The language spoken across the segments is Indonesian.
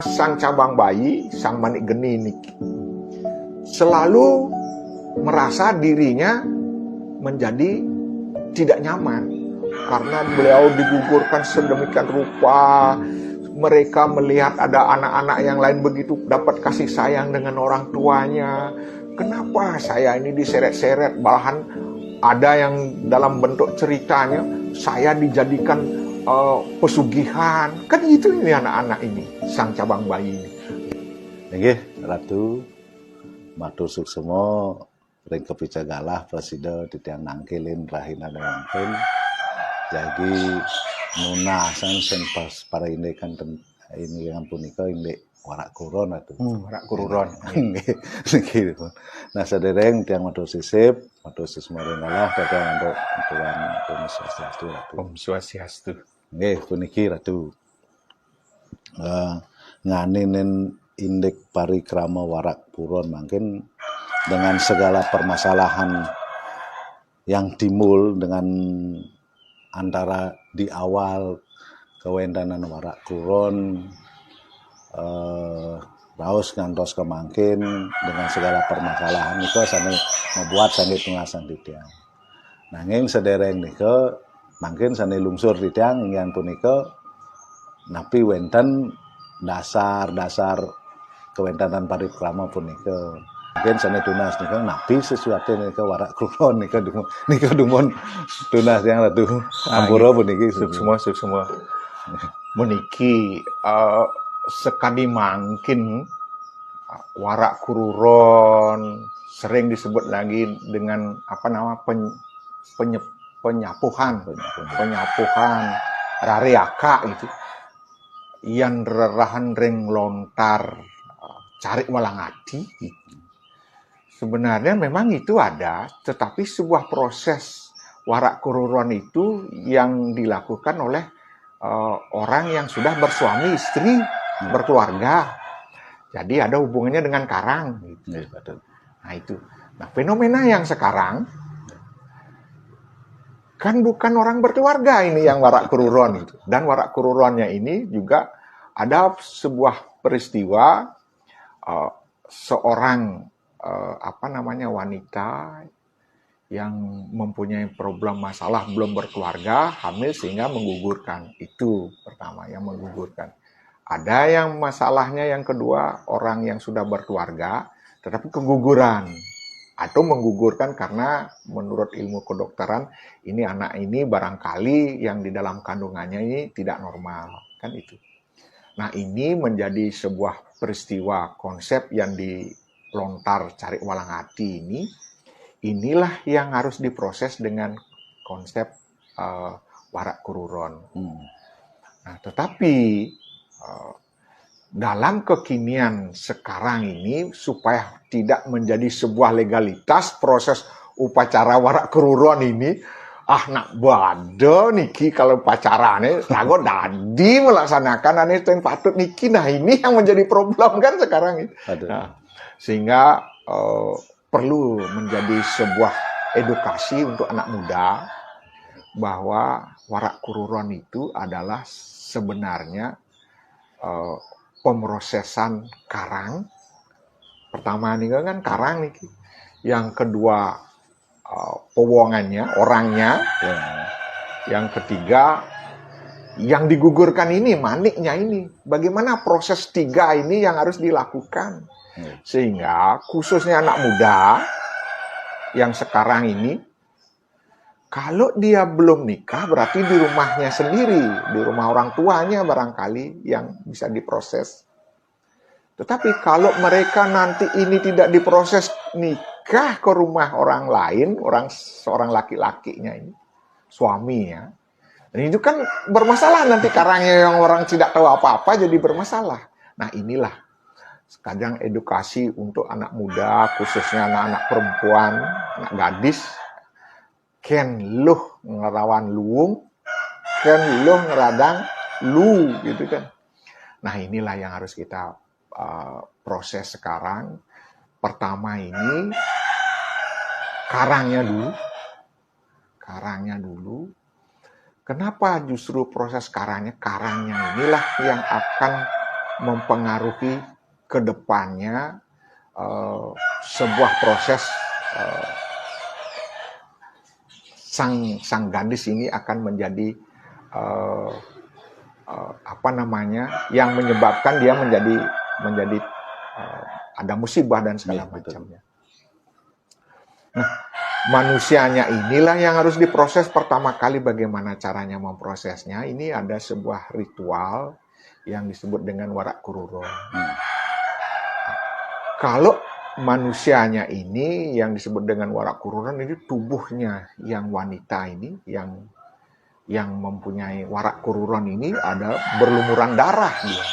Sang cabang bayi, sang manik geni ini selalu merasa dirinya menjadi tidak nyaman karena beliau digugurkan sedemikian rupa. Mereka melihat ada anak-anak yang lain begitu dapat kasih sayang dengan orang tuanya. Kenapa saya ini diseret-seret? Bahkan ada yang dalam bentuk ceritanya saya dijadikan pesugihan. Kan itu ini anak-anak ini, sang cabang bayi ini. Nggih, Ratu matur suksema ring kepicagalah presida titiang nangkilin rahina nangkil. Jadi nunah sen pas para ini kan ini yang punika ini warak kuron atau warak kururon. Nggih. Nah sadereng tiang matur sisip, matur sismaringalah datang untuk Tuhan Om Swastiastu Ratu. Om Swastiastu. Nggih, puniki Ratu. Nganinin indek parikrama warak puron mungkin dengan segala permasalahan yang timbul dengan antara di awal kewentanan warak kuron raos ngantos kemangkin dengan segala permasalahan itu sane membuat sane tungasan titiang. Nanging sedereng nika mungkin sane lungsur titiang ingin punika napi wenten dasar kewentanan parikrama punika. Mungkin sane tunas nika napi sesuatu nika warak kuron nika dumun tunas yang Ratu ampura puniki semua meniki sekali mungkin warak kururon sering disebut lagi dengan apa nama penyapuhan rareaka itu yang rerahan ring lontar cari walangati. Sebenarnya memang itu ada, tetapi sebuah proses warak kururon itu yang dilakukan oleh orang yang sudah bersuami istri, berkeluarga. Jadi ada hubungannya dengan karang. Gitu. Nah itu. Nah fenomena yang sekarang kan bukan orang berkeluarga ini yang warak kururon itu. Dan warak kururonnya ini juga ada sebuah peristiwa seorang wanita yang mempunyai problem masalah belum berkeluarga, hamil sehingga menggugurkan. Itu pertama yang menggugurkan. Ada yang masalahnya yang kedua, orang yang sudah berkeluarga tetapi keguguran atau menggugurkan karena menurut ilmu kedokteran ini anak ini barangkali yang di dalam kandungannya ini tidak normal, kan itu. Nah, ini menjadi sebuah peristiwa konsep yang dilontar cari walangati ini. Inilah yang harus diproses dengan konsep warak kururon. Nah, tetapi dalam kekinian sekarang ini supaya tidak menjadi sebuah legalitas proses upacara warak kururon ini, nak bado niki kalau pacarane rago dadi melaksanakan ane itu yang patut niki. Nah, ini yang menjadi problem kan sekarang ini. Nah, sehingga perlu menjadi sebuah edukasi untuk anak muda bahwa warak kururon itu adalah sebenarnya pemrosesan karang. Pertama nih kan karang nih. Yang kedua pewongannya, orangnya. Yang ketiga yang digugurkan ini, maniknya ini. Bagaimana proses tiga ini yang harus dilakukan. Sehingga khususnya anak muda yang sekarang ini, kalau dia belum nikah berarti di rumahnya sendiri, di rumah orang tuanya barangkali yang bisa diproses. Tetapi kalau mereka nanti ini tidak diproses nikah ke rumah orang lain, seorang laki-lakinya ini, suaminya, dan itu kan bermasalah nanti karangnya yang orang tidak tahu apa-apa jadi bermasalah. Nah inilah kadang edukasi untuk anak muda, khususnya anak-anak perempuan, anak gadis, ken luh ngerawan luung, ken luh ngeradang lu, gitu kan. Nah inilah yang harus kita proses sekarang. Pertama ini karangnya dulu. Kenapa justru proses karangnya inilah yang akan mempengaruhi ke depannya sebuah proses sang gadis ini akan menjadi yang menyebabkan dia menjadi ada musibah dan segala macamnya. Nah, manusianya inilah yang harus diproses pertama kali. Bagaimana caranya memprosesnya? Ini ada sebuah ritual yang disebut dengan warak kururong. Kalau manusianya ini yang disebut dengan warak kururong, ini tubuhnya yang wanita ini yang mempunyai warak kururong ini ada berlumuran darah dia.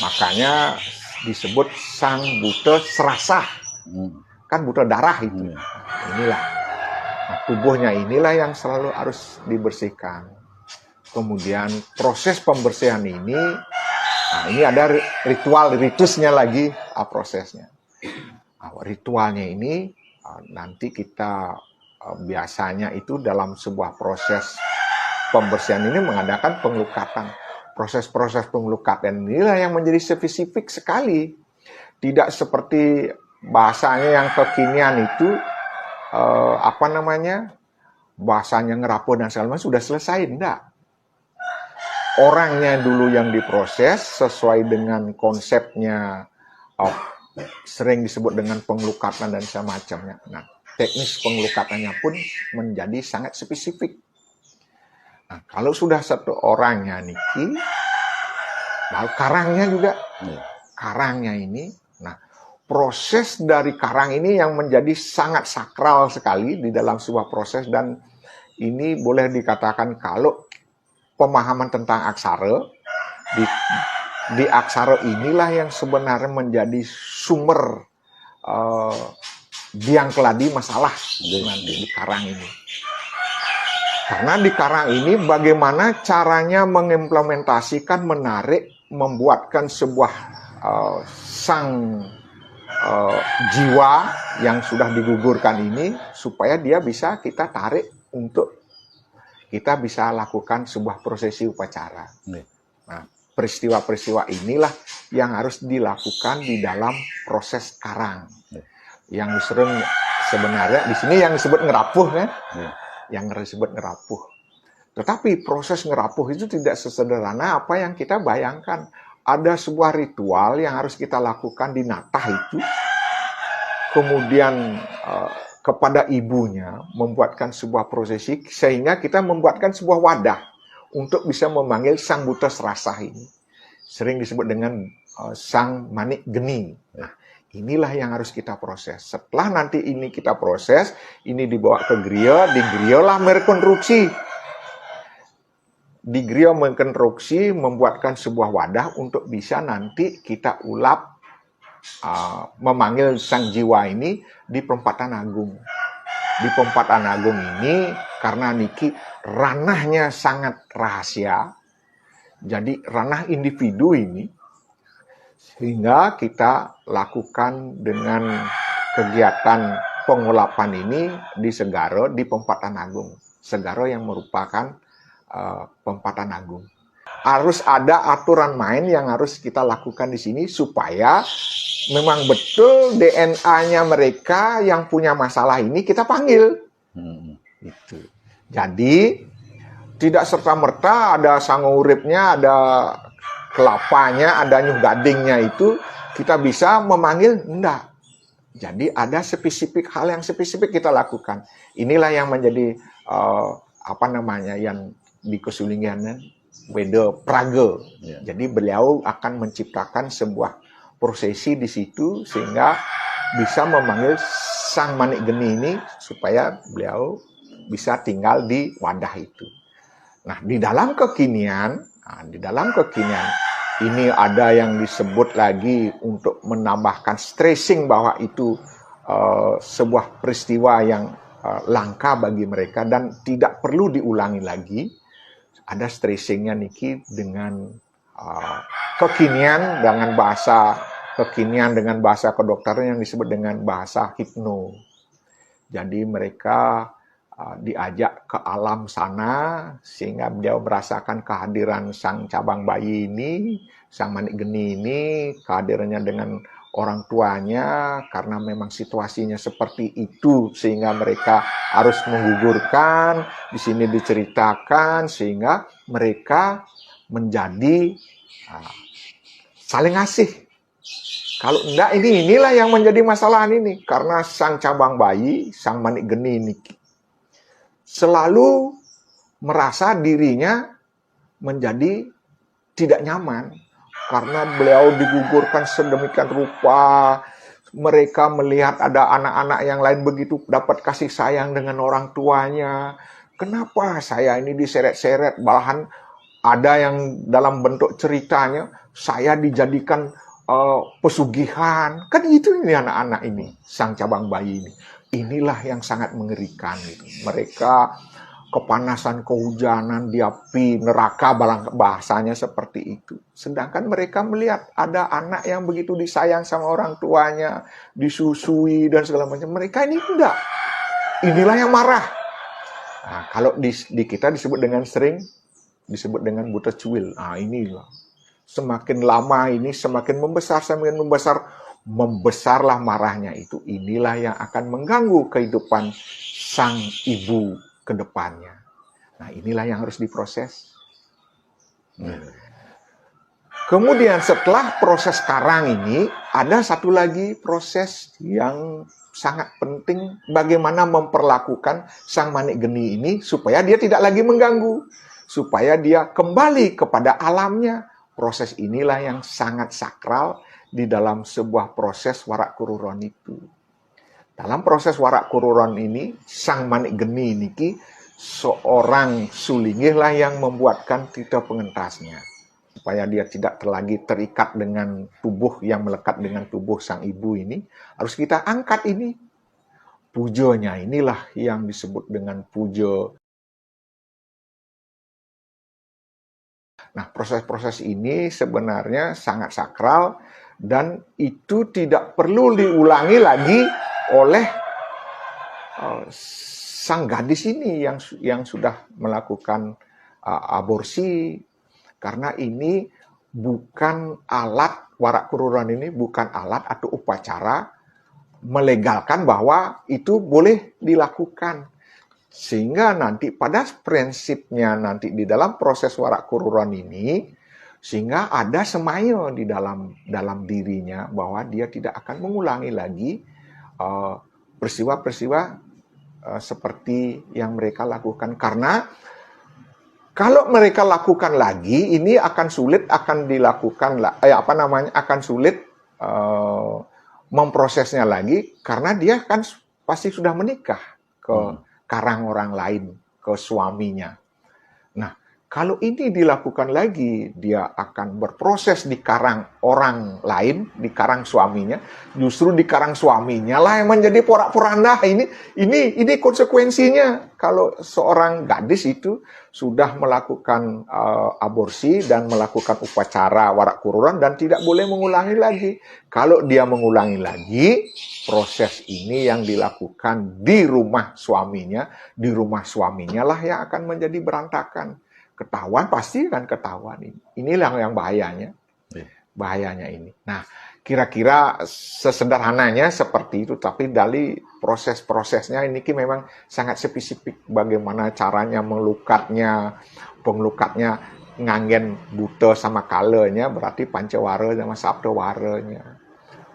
Makanya disebut sang buta serasah. Kan buta darah itu. Inilah. Nah, tubuhnya inilah yang selalu harus dibersihkan. Kemudian proses pembersihan ini, ini ada ritusnya lagi prosesnya. Ritualnya ini nanti kita biasanya itu dalam sebuah proses pembersihan ini mengadakan pengelukatan. Proses-proses pengelukatan inilah yang menjadi spesifik sekali. Tidak seperti bahasanya yang kekinian itu bahasanya ngerapuh dan segala macam sudah selesai. Enggak. Orangnya dulu yang diproses sesuai dengan konsepnya sering disebut dengan pengelukatan dan semacamnya. Nah, teknis pengelukatannya pun menjadi sangat spesifik. Nah, kalau sudah satu orangnya niki, lalu karangnya juga, karangnya ini, nah proses dari karang ini yang menjadi sangat sakral sekali di dalam sebuah proses, dan ini boleh dikatakan kalau pemahaman tentang aksara, di aksara inilah yang sebenarnya menjadi sumber biang keladi masalah nanti di karang ini. Karena di karang ini bagaimana caranya mengimplementasikan, menarik, membuatkan sebuah sang jiwa yang sudah digugurkan ini supaya dia bisa kita tarik untuk kita bisa lakukan sebuah prosesi upacara. Nah, peristiwa-peristiwa inilah yang harus dilakukan di dalam proses karang. Yang sering sebenarnya di sini yang disebut ngerapuh kan? Yang disebut ngerapuh. Tetapi proses ngerapuh itu tidak sesederhana apa yang kita bayangkan. Ada sebuah ritual yang harus kita lakukan di natah itu. Kemudian kepada ibunya membuatkan sebuah prosesi sehingga kita membuatkan sebuah wadah untuk bisa memanggil sang buta serasah ini. Sering disebut dengan sang manik geni. Nah, inilah yang harus kita proses. Setelah nanti ini kita proses, ini dibawa ke griya, di griya lah merekonstruksi. Di griya merekonstruksi, membuatkan sebuah wadah untuk bisa nanti kita ulap memanggil sang jiwa ini di perempatan agung. Di perempatan agung ini karena niki ranahnya sangat rahasia, jadi ranah individu ini, sehingga kita lakukan dengan kegiatan pengulapan ini di Segara, di perempatan agung. Segara yang merupakan perempatan agung. Harus ada aturan main yang harus kita lakukan di sini supaya memang betul DNA-nya mereka yang punya masalah ini kita panggil. Itu. Jadi tidak serta-merta ada sango uripnya, ada kelapanya, ada nyuh gadingnya itu kita bisa memanggil, enggak. Jadi ada spesifik hal yang spesifik kita lakukan. Inilah yang menjadi yang di Kesulingan Weda Praga. Jadi beliau akan menciptakan sebuah prosesi di situ sehingga bisa memanggil sang manik geni ini supaya beliau bisa tinggal di wadah itu. Nah, di dalam kekinian ini ada yang disebut lagi untuk menambahkan stressing bahwa itu sebuah peristiwa yang langka bagi mereka dan tidak perlu diulangi lagi. Ada stressingnya niki dengan kekinian dengan bahasa kedokteran yang disebut dengan bahasa hipno. Jadi mereka diajak ke alam sana sehingga beliau merasakan kehadiran sang cabang bayi ini Sang Manik Geni ini kehadirannya dengan orang tuanya karena memang situasinya seperti itu sehingga mereka harus menggugurkan. Di sini diceritakan sehingga mereka menjadi saling ngasih. Kalau enggak, inilah yang menjadi masalah ini karena sang cabang bayi, sang Manik Geni ini selalu merasa dirinya menjadi tidak nyaman karena beliau digugurkan sedemikian rupa. Mereka melihat ada anak-anak yang lain begitu dapat kasih sayang dengan orang tuanya. Kenapa saya ini diseret-seret? Bahkan ada yang dalam bentuk ceritanya saya dijadikan pesugihan. Kan itu ini anak-anak ini, sang cabang bayi ini. Inilah yang sangat mengerikan gitu. Mereka kepanasan, kehujanan, di api, neraka, bahasanya seperti itu. Sedangkan mereka melihat ada anak yang begitu disayang sama orang tuanya, disusui dan segala macam. Mereka ini tidak. Inilah yang marah. Nah, kalau di kita disebut dengan disebut dengan buta cuil. Nah, inilah. Semakin lama ini semakin membesar, membesarlah marahnya itu. Inilah yang akan mengganggu kehidupan sang ibu ke depannya. Nah, inilah yang harus diproses. Kemudian setelah proses karang ini, ada satu lagi proses yang sangat penting, bagaimana memperlakukan sang Manik Geni ini supaya dia tidak lagi mengganggu, supaya dia kembali kepada alamnya. Proses inilah yang sangat sakral di dalam sebuah proses warak kururon itu. Dalam proses warak kururon ini, sang Manik Geni niki seorang sulingih lah yang membuatkan tita pengentasnya. Supaya dia tidak lagi terikat dengan tubuh yang melekat dengan tubuh sang ibu ini. Harus kita angkat ini. Pujonya inilah yang disebut dengan pujo. Nah, proses-proses ini sebenarnya sangat sakral dan itu tidak perlu diulangi lagi oleh sang gadis ini yang sudah melakukan aborsi, karena ini bukan alat, warak kururon ini bukan alat atau upacara melegalkan bahwa itu boleh dilakukan. Sehingga nanti pada prinsipnya nanti di dalam proses warak kururon ini, sehingga ada semaya di dalam dirinya bahwa dia tidak akan mengulangi lagi peristiwa-peristiwa seperti yang mereka lakukan. Karena kalau mereka lakukan lagi, ini akan sulit akan dilakukan akan sulit memprosesnya lagi karena dia kan pasti sudah menikah ke karang orang lain, ke suaminya. Nah, kalau ini dilakukan lagi, dia akan berproses di karang orang lain, di karang suaminya. Justru di karang suaminya lah yang menjadi porak-poranda. Ini konsekuensinya. Kalau seorang gadis itu sudah melakukan aborsi dan melakukan upacara warak kururon dan tidak boleh mengulangi lagi. Kalau dia mengulangi lagi, proses ini yang dilakukan di rumah suaminya lah yang akan menjadi berantakan. Ketahuan pasti kan ketahuan ini. Inilah yang bahayanya. Bahayanya ini. Nah, kira-kira sesederhananya seperti itu, tapi dari proses-prosesnya ini memang sangat spesifik bagaimana caranya melukatnya, pengelukatnya nganggen buta sama kalenya, berarti pancawara sama sabdawaranya.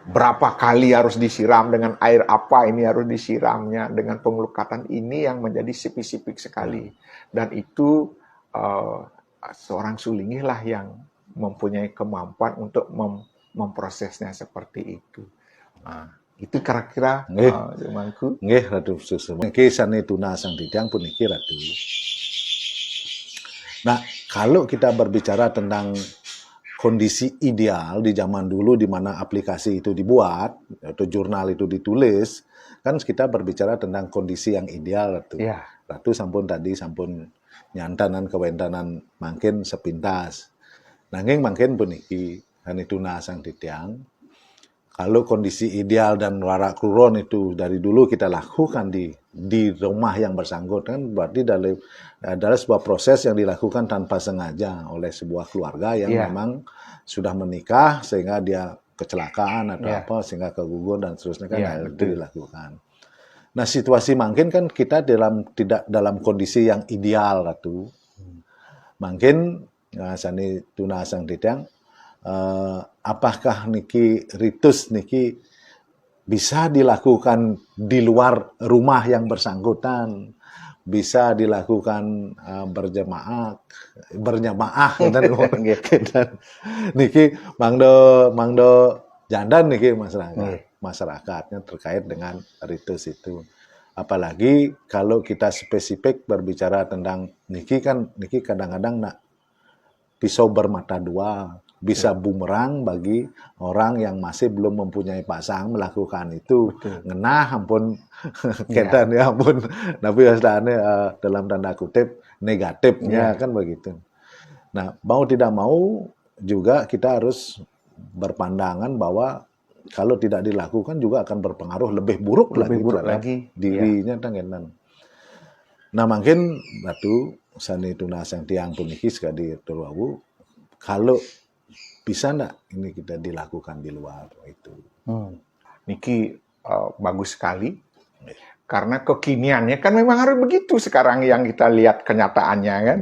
Berapa kali harus disiram, dengan air apa ini harus disiramnya, dengan pengelukatan ini yang menjadi spesifik sekali. Dan itu seorang sulingih lah yang mempunyai kemampuan untuk memprosesnya seperti itu. Nah, itu kira-kira mangku. Nggih, Ratu Susuma. Nggih sane tuna sang didang puniki Ratu. Nah, kalau kita berbicara tentang kondisi ideal di zaman dulu di mana aplikasi itu dibuat atau jurnal itu ditulis, kan kita berbicara tentang kondisi yang ideal, Ratu. Ya. Ratu sampun nyantanan kewentanan mangkin sepintas. Nanging mangkin puniki hanituna sang didang kalau kondisi ideal dan warak kuron itu dari dulu kita lakukan di rumah yang bersangkutan, berarti adalah sebuah proses yang dilakukan tanpa sengaja oleh sebuah keluarga yang Iya. memang sudah menikah sehingga dia kecelakaan atau Iya. apa sehingga kegugur dan seterusnya kan Iya, itu betul. dilakukan. Nah, situasi mungkin kan kita tidak dalam kondisi yang ideal Ratu. Mungkin sani tuna sang titiang apakah niki ritus niki bisa dilakukan di luar rumah yang bersangkutan, bisa dilakukan berjamaah dan niki mangdo jandan niki masyarakatnya terkait dengan ritus itu. Apalagi kalau kita spesifik berbicara tentang niki kadang-kadang nak pisau bermata dua, bisa bumerang bagi orang yang masih belum mempunyai pasangan melakukan itu. Betul. Ngenah ampun kedan ya ampun. Tapi istilahnya dalam tanda kutip negatifnya kan begitu. Nah, mau tidak mau juga kita harus berpandangan bahwa kalau tidak dilakukan juga akan berpengaruh lebih buruk lagi dirinya tangenan. Nah, mungkin Ratu sani tuna sang tiang puniki sekali terwawu kalau bisa enggak ini kita dilakukan di luar itu. Niki bagus sekali karena kekiniannya kan memang harus begitu sekarang yang kita lihat kenyataannya kan.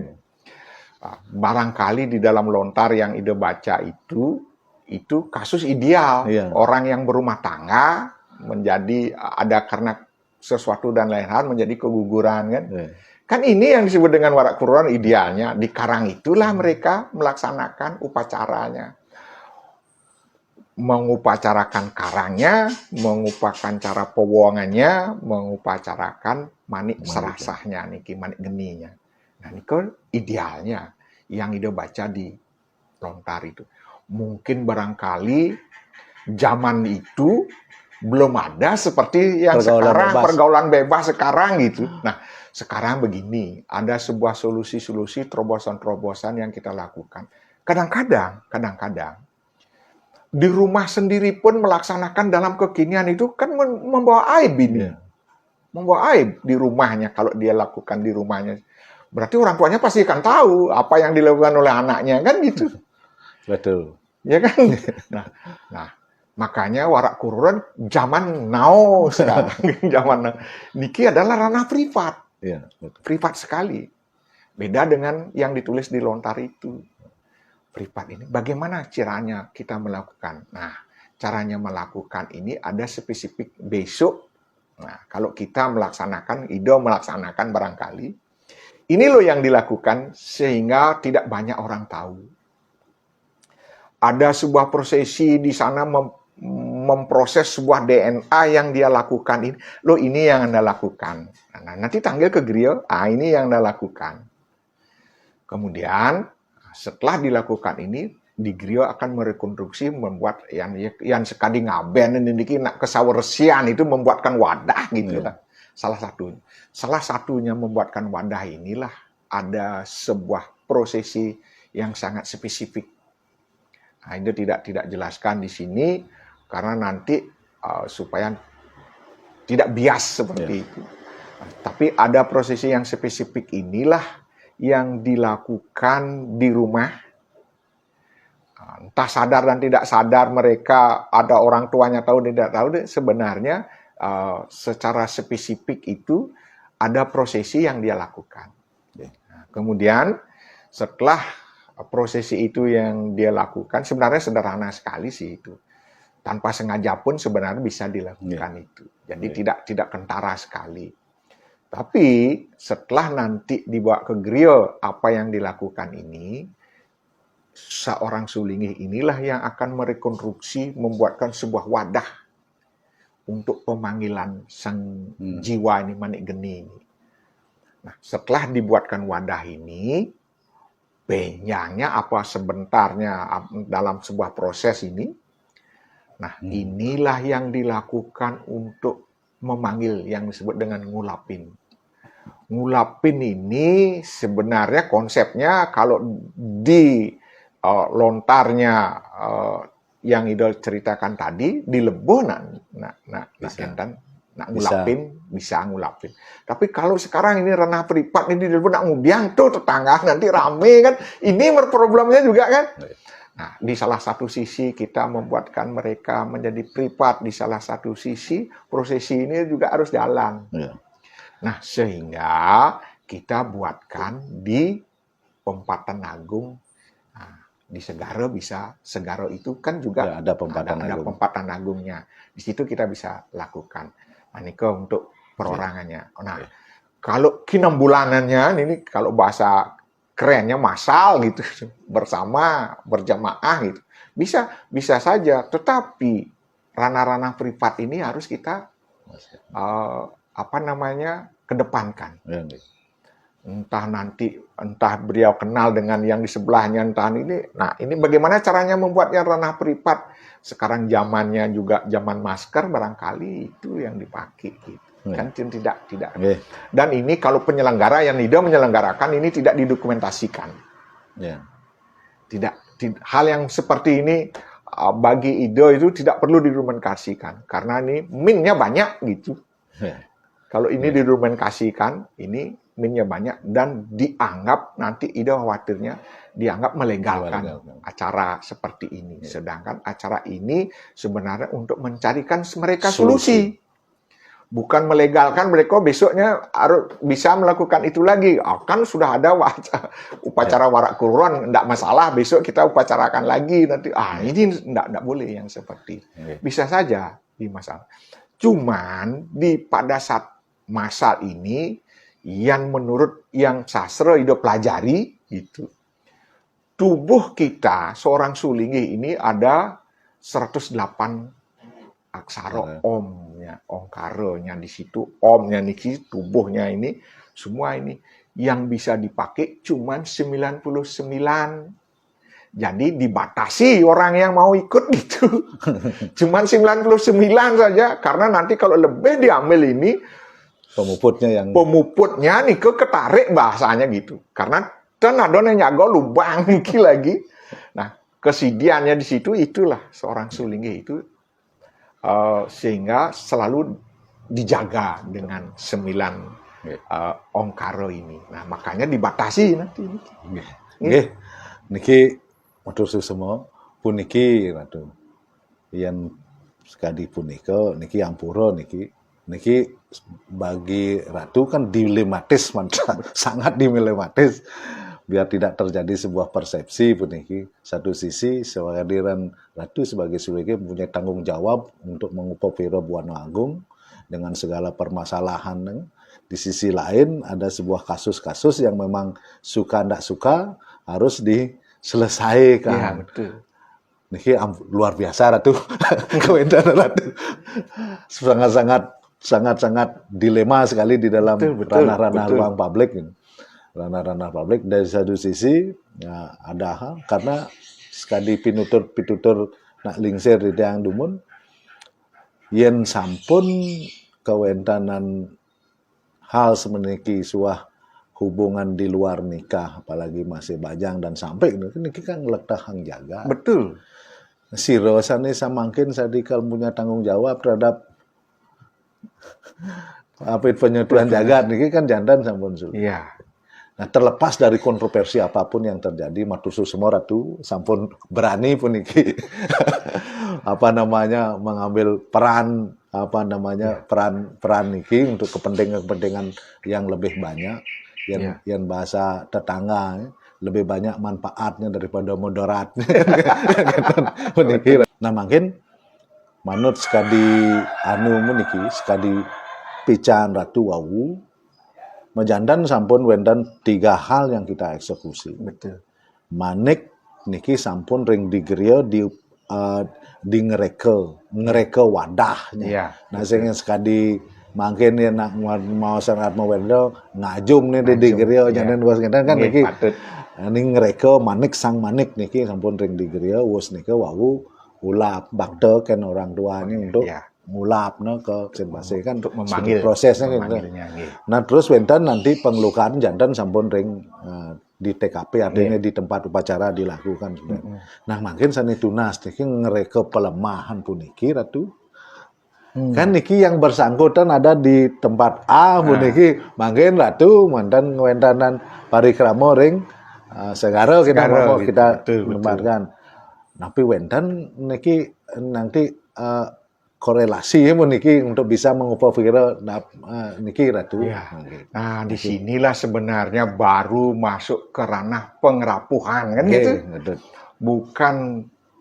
Barangkali di dalam lontar yang ide baca itu kasus ideal. Iya. Orang yang berumah tangga menjadi ada karena sesuatu dan lain hal menjadi keguguran kan. Iya. Kan ini yang disebut dengan warak kuron idealnya. Di karang itulah mereka melaksanakan upacaranya. Mengupacarakan karangnya, mengupakan cara pewongannya, mengupacarakan manik serasahnya, niki manik geninya. Nah, ini kan idealnya yang ide baca di lontar itu. Mungkin barangkali zaman itu belum ada seperti yang pergaulan bebas sekarang gitu. Nah, sekarang begini, ada sebuah solusi-solusi terobosan-terobosan yang kita lakukan. Kadang-kadang di rumah sendiri pun melaksanakan dalam kekinian itu kan membawa aib ini. Yeah. Membawa aib di rumahnya kalau dia lakukan di rumahnya. Berarti orang tuanya pasti akan tahu apa yang dilakukan oleh anaknya kan gitu. Betul. Ya kan? Nah, makanya warak kuron zaman now sekarang. Zaman now. Niki adalah ranah privat. Iya, betul. Privat sekali. Beda dengan yang ditulis di lontar itu. Privat ini, bagaimana caranya kita melakukan? Nah, caranya melakukan ini ada spesifik besok. Nah, kalau kita melaksanakan, Ido melaksanakan barangkali, ini loh yang dilakukan sehingga tidak banyak orang tahu. Ada sebuah prosesi di sana memproses sebuah DNA yang dia lakukan ini. Loh, ini yang Anda lakukan. Nah, nanti tanggil ke griyo, ini yang Anda lakukan. Kemudian setelah dilakukan ini, di griyo akan merekonstruksi membuat yang sekali ngaben ini nak kesawersian itu membuatkan wadah gitu lah. Salah satunya membuatkan wadah inilah ada sebuah prosesi yang sangat spesifik. Nah, itu tidak jelaskan di sini karena nanti supaya tidak bias seperti itu. Tapi ada prosesi yang spesifik inilah yang dilakukan di rumah. Entah sadar dan tidak sadar mereka ada orang tuanya tahu tidak tahu, sebenarnya secara spesifik itu ada prosesi yang dia lakukan. Nah, kemudian setelah prosesi itu yang dia lakukan, sebenarnya sederhana sekali sih itu. Tanpa sengaja pun sebenarnya bisa dilakukan itu. Jadi tidak kentara sekali. Tapi setelah nanti dibawa ke griyo apa yang dilakukan ini, seorang sulingih inilah yang akan merekonstruksi, membuatkan sebuah wadah untuk pemanggilan sang jiwa ini, manik geni ini. Nah, setelah dibuatkan wadah ini, benyangnya apa sebentarnya dalam sebuah proses ini, nah inilah yang dilakukan untuk memanggil yang disebut dengan ngulapin. Ngulapin ini sebenarnya konsepnya kalau di lontarnya yang Ido ceritakan tadi dileboh nak jantan nak ngulapin bisa ngulapin. Tapi kalau sekarang ini ranah privat ini dileboh nak ngubiang tuh tetangga nanti rame kan. Ini problemnya juga kan. Nah, di salah satu sisi kita membuatkan mereka menjadi privat, di salah satu sisi prosesi ini juga harus jalan. Nah, sehingga kita buatkan di Pempatan Agung. Nah, di Segara bisa, Segara itu kan juga ada Pempatan Agungnya. Di situ kita bisa lakukan. Nah, ini untuk perorangannya. Nah, kalau 6 bulanannya, ini kalau bahasa kerennya masal gitu, bersama, berjamaah gitu. Bisa saja, tetapi ranah-ranah privat ini harus kita kedepankan. Entah beliau kenal dengan yang di sebelahnya, entah ini. Nah, ini bagaimana caranya membuatnya ranah privat? Sekarang zamannya juga zaman masker, barangkali itu yang dipakai gitu. Kan tidak. Dan ini kalau penyelenggara yang tidak menyelenggarakan ini tidak didokumentasikan. Tidak hal yang seperti ini bagi Ido itu tidak perlu didokumentasikan karena ini minnya banyak gitu. Kalau ini didokumentasikan, ini minnya banyak dan dianggap nanti Ido khawatirnya dianggap melegalkan acara seperti ini. Sedangkan acara ini sebenarnya untuk mencarikan mereka solusi. Bukan melegalkan mereka besoknya harus bisa melakukan itu lagi. Kan sudah ada upacara warak kuruan, tidak masalah. Besok kita upacarakan lagi nanti. Ini tidak boleh yang seperti itu. Bisa saja di masalah. Cuman pada saat masal ini yang menurut yang sastra Ido pelajari itu tubuh kita seorang Sulingih ini ada 108 aksara omnya, ongkaranya di situ, omnya niki, tubuhnya ini, semua ini yang bisa dipakai cuman 99. Jadi dibatasi orang yang mau ikut gitu. Cuman 99 saja, karena nanti kalau lebih diambil ini, pemuputnya nih ketarik bahasanya gitu. Karena tenadon yang nyago lubang niki lagi. Nah, kesidiannya di situ itulah seorang Sulingih itu. Sehingga selalu dijaga dengan 9 ongkaro ini. Nah, makanya dibatasi nanti. Niki matur semua puniki ratu. Yang sekali punika niki ampura niki bagi ratu kan dilematis sangat dilematis. Biar tidak terjadi sebuah persepsi puniki. Satu sisi kehadiran Ratu sebagai Sulingih mempunyai tanggung jawab untuk mengupapiro Buana Agung dengan segala permasalahan. Di sisi lain ada sebuah kasus-kasus yang memang suka tidak suka harus diselesaikan. Ya, betul. Niki luar biasa Ratu. Kewenangan Ratu sangat-sangat dilema sekali di dalam ranah-ranah ruang publik ini. Ranah-ranah publik dari satu sisi ya ada hal karena sekali pitutur nak lingsir di tiang dumun yen sampun kewentanan hal semeniki suah hubungan di luar nikah apalagi masih bajang dan sampai niki kan ngelektah hang jaga. Betul. Siro sane samangkin sadikal punya tanggung jawab terhadap penyetuhan jagat niki kan jantan sampun sul. Iya. Nah, terlepas dari kontroversi apapun yang terjadi, matur semua Ratu sampun berani pun iki mengambil peran peran niki untuk kepentingan yang lebih banyak yang bahasa tetangga lebih banyak manfaatnya daripada mudaratnya. Nah, makin manut sekali meniki sekali pican Ratu wau Majandan sampun wendan 3 hal yang kita eksekusi. Betul. Manik niki sampun ring digeria di ngereke wadahnya. Iya. Nah sing sekadi mangkin ya nak mau sangat mau wendo ngajum nih di digeria jangan was kan niki. Ini ngereke manik sang manik niki sampun ring digeria wis niki wau ulap bakte kan orang tuanya untuk ngulapnya ke sembase kan untuk memanggil prosesnya gitu. Nah terus wentan nanti pengelukaan jantan sampun ring di TKP artinya di tempat upacara dilakukan. Nah makin sani tunas niki ngereka pelemahan puniki Ratu. Kan niki yang bersangkutan ada di tempat A puniki makin Ratu mantan ngwentanan parikrama ring segara kita mau gitu, kita betul. gambarkan. Tapi wentan niki nanti korelasi ya niki untuk bisa mengupaya niki Ratu. Ya. Nah, disinilah sebenarnya baru masuk ke ranah pengerapuhan kan gitu. Betul. Bukan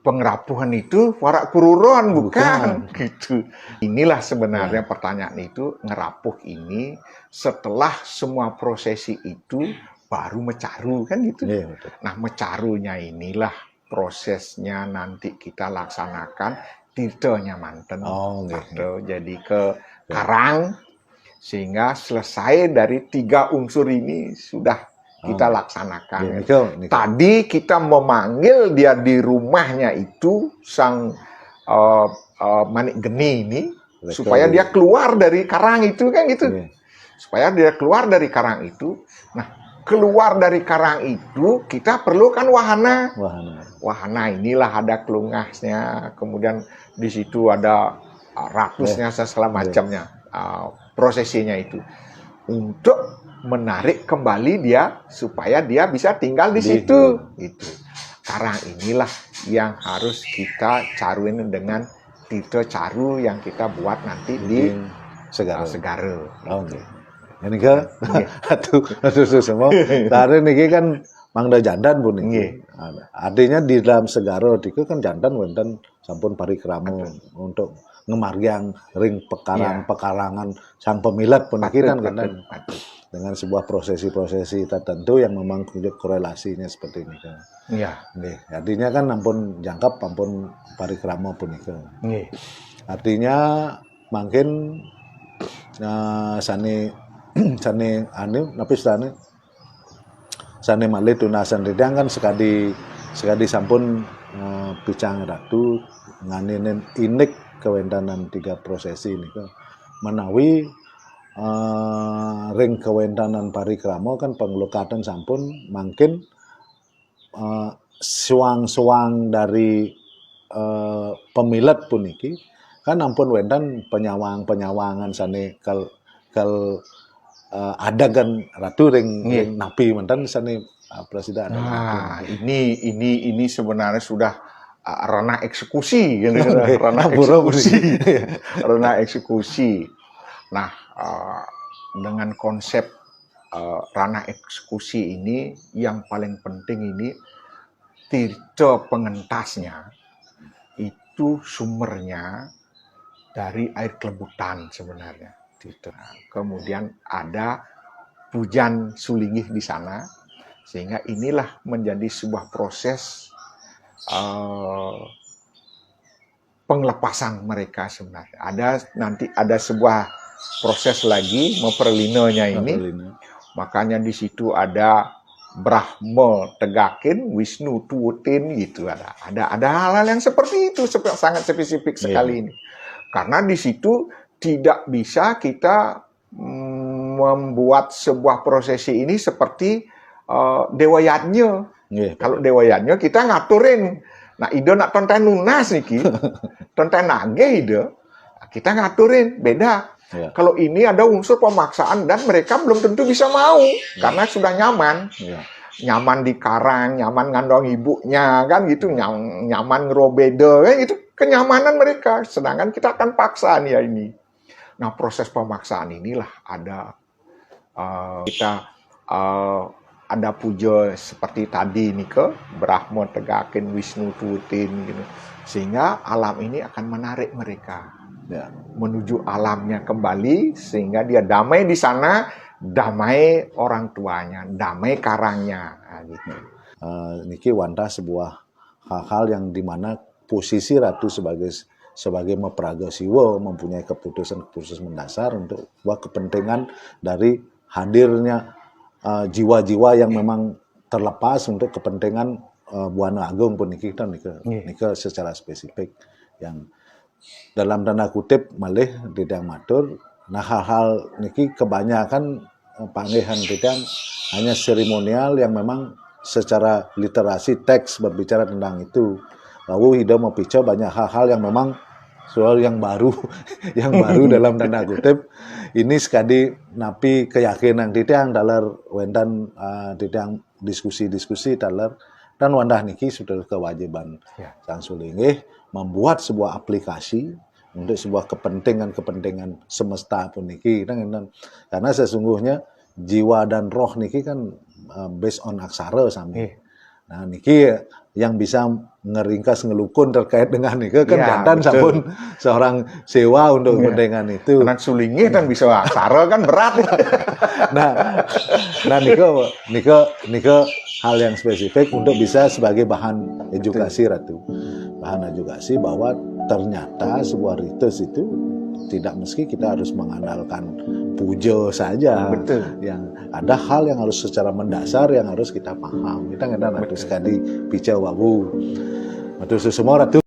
pengerapuhan itu warak kururon, bukan gitu. Inilah sebenarnya pertanyaan itu, ngerapuh ini setelah semua prosesi itu baru mecaru kan gitu. Betul. Nah, mecarunya inilah prosesnya nanti kita laksanakan tirtonya manten. Gitu. Jadi ke karang sehingga selesai dari 3 unsur ini sudah kita laksanakan. Tadi kita memanggil dia di rumahnya itu sang Manik Geni ini supaya dia keluar dari karang itu kan gitu. Supaya dia keluar dari karang itu. Nah, keluar dari karang itu kita perlukan wahana. Wahana inilah ada kelungasnya, kemudian di situ ada ratusnya segala macamnya, prosesinya itu untuk menarik kembali dia supaya dia bisa tinggal di situ. Itu karang inilah yang harus kita caruin dengan tirto caru yang kita buat nanti di Segara. Ini ke aduh semua. Tadi niki kan mangda jandan pun niki. Artinya di dalam Segara itu kan jandan wonten sampun parikrama untuk ngemargyang ring pekarangan sang pemilat pun niki kan dengan sebuah prosesi-prosesi tertentu yang memang korelasinya seperti ini kan. Artinya kan ampun jangkap ampun parikrama pun niki. Artinya makin sani napis tani sane malih tunasan ridang kan sekali sampun picang Ratu nganinen inik kewentanan 3 prosesi ini menawi ring kewentanan parikrama kan pengelukatan sampun mungkin suang-suang dari pemilat puniki kan ampun wentan penyawangan sane kal ada kan Ratu ring napi mantan sane presiden ada. Nah, ini sebenarnya sudah ranah eksekusi gitu, ranah eksekusi. Ranah eksekusi. Nah, dengan konsep ranah eksekusi ini yang paling penting ini tirta pengentasnya itu sumbernya dari air kelebutan sebenarnya. Kemudian ada pujan sulingih di sana, sehingga inilah menjadi sebuah proses penglepasan mereka sebenarnya. Nanti ada sebuah proses lagi memperlinonya ini, makanya di situ ada Brahma tegakin, Wisnu tuutin gitu ada hal-hal yang seperti itu sangat spesifik sekali ini, karena di situ tidak bisa kita membuat sebuah prosesi ini seperti Dewa Yadnya. Kalau Dewa Yadnya kita ngaturin. Nah, ide nak tonton lunas niki, tonton nage ide, kita ngaturin, beda. Kalau ini ada unsur pemaksaan dan mereka belum tentu bisa mau karena sudah nyaman. Nyaman di karang, nyaman ngandong ibunya kan gitu, nyaman ngerobede kan itu kenyamanan mereka. Sedangkan kita akan paksa nih ya ini. Nah, proses pemaksaan inilah ada ada puja seperti tadi nih ke Brahma tegakin, Wisnu tuutin gitu. Sehingga alam ini akan menarik mereka menuju alamnya kembali sehingga dia damai di sana, damai orang tuanya, damai karangnya gitu. Niki wanta sebuah hal-hal yang dimana posisi Ratu sebagai Mapraga Siwa mempunyai keputusan mendasar untuk buat kepentingan dari hadirnya jiwa-jiwa yang memang terlepas untuk kepentingan Buana Agung pun niki secara spesifik yang dalam tanda kutip malih didang matur. Nah hal-hal niki kebanyakan panggihan Tidang hanya seremonial yang memang secara literasi teks berbicara tentang itu. Lalu Hida mau pica banyak hal-hal yang memang soal yang baru, yang baru dalam tanda kutip. Ini sekali napi keyakinan Tidang dalam wendan Tidang diskusi-diskusi dalam dan wandah niki sudah kewajiban Sang Sulingih membuat sebuah aplikasi untuk sebuah kepentingan semesta pun niki karena sesungguhnya jiwa dan roh niki kan based on aksara sami. Nah niki yang bisa ngeringkas ngelukun terkait dengan niki kan jantan sampun seorang sewa untuk kepentingan itu. Anak Sulingih dan bisa aksara kan berat. nah niko hal yang spesifik untuk bisa sebagai bahan edukasi Ratu. Bahan edukasi bahwa ternyata sebuah ritus itu tidak meski kita harus mengandalkan puja saja. Betul. Yang ada hal yang harus secara mendasar yang harus kita paham. Kita nggak ada sekali bicara wabu. Betul semua Ratu.